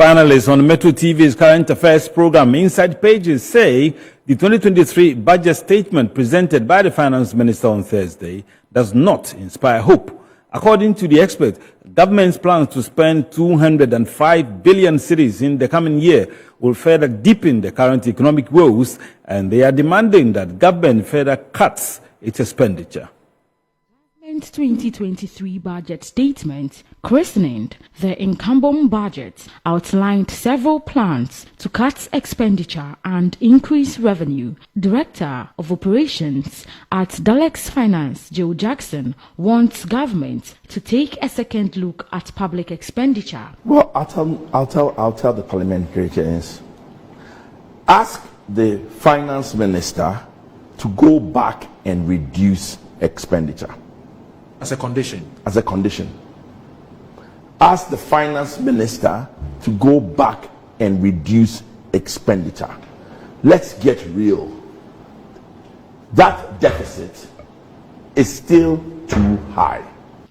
Panelists on Metro TV's current affairs program Inside Pages say the 2023 budget statement presented by the finance minister on Thursday does not inspire hope. According to the expert, government's plans to spend 205 billion cedis in the coming year will further deepen the current economic woes, and they are demanding that government further cuts its expenditure. 2023 budget statement, christened the incumbent budget, outlined several plans to cut expenditure and increase revenue. Director of Operations at Dalex Finance, Joe Jackson, wants government to take a second look at public expenditure. Well, I'll tell the parliamentarians, ask the finance minister to go back and reduce expenditure. As a condition? As a condition. Ask the finance minister to go back and reduce expenditure. Let's get real. That deficit is still too high.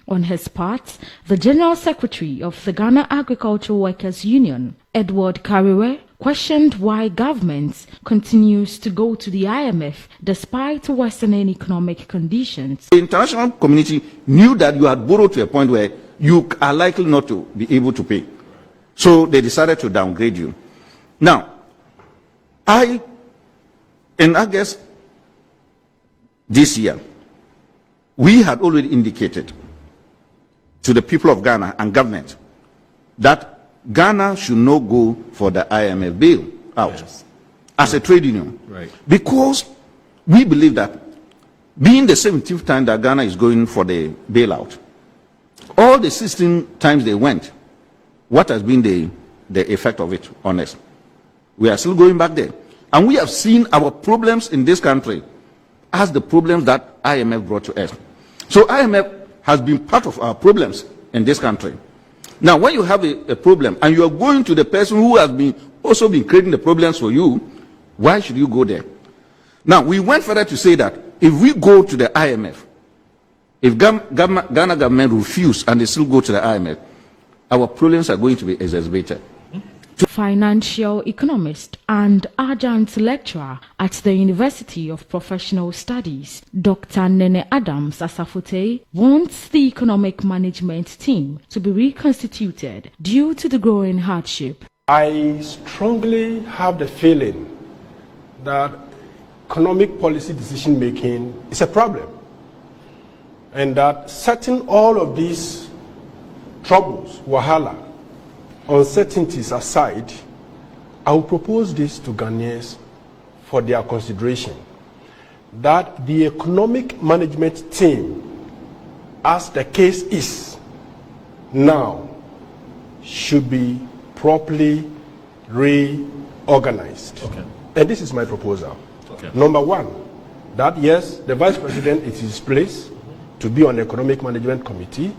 On his part, the General Secretary of the Ghana Agricultural Workers Union, Edward Kariwe, questioned why government continues to go to the IMF despite worsening economic conditions. The international community knew that you had borrowed to a point where you are likely not to be able to pay. So they decided to downgrade you. Now, in August this year, we had already indicated to the people of Ghana and government that Ghana should not go for the IMF bailout as a trade union. Right. Because we believe that being the 17th time that Ghana is going for the bailout, all the 16 times they went, what has been the effect of it on us? We are still going back there. And we have seen our problems in this country as the problems that IMF brought to us. So IMF has been part of our problems in this country. Now, when you have a problem and you are going to the person who has also been creating the problems for you, why should you go there? Now, we went further to say that if we go to the IMF, if Ghana government refuse and they still go to the IMF, our problems are going to be exacerbated. Financial economist and adjunct lecturer at the University of Professional Studies, Dr. Nene Adams Asafote, wants the economic management team to be reconstituted due to the growing hardship. I strongly have the feeling that economic policy decision making is a problem, and that setting all of these troubles, wahala, uncertainties aside, I will propose this to Ghanaians for their consideration, that the economic management team, as the case is now, should be properly reorganized. Okay. And this is my proposal. Okay. Number one, that yes, the vice president is his place to be on the economic management committee.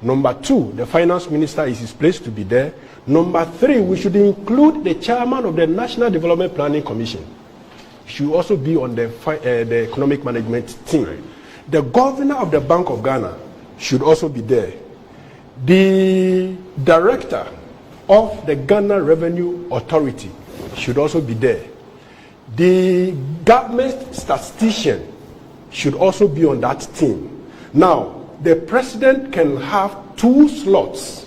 Number two, the finance minister is his place to be there. Number three, we should include the chairman of the National Development Planning Commission. He should also be on the economic management team. Right. The governor of the Bank of Ghana should also be there. The director of the Ghana Revenue Authority should also be there. The government statistician should also be on that team. Now, the president can have 2 slots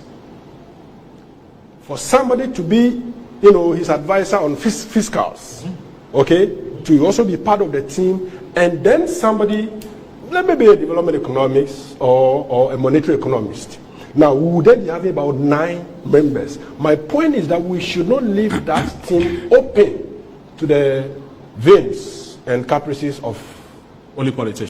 for somebody to be, his advisor on fiscals, okay, to also be part of the team, and then somebody, let me be a development economist or a monetary economist. Now, we would then be having about 9 members. My point is that we should not leave that team open to the whims and caprices of only politicians.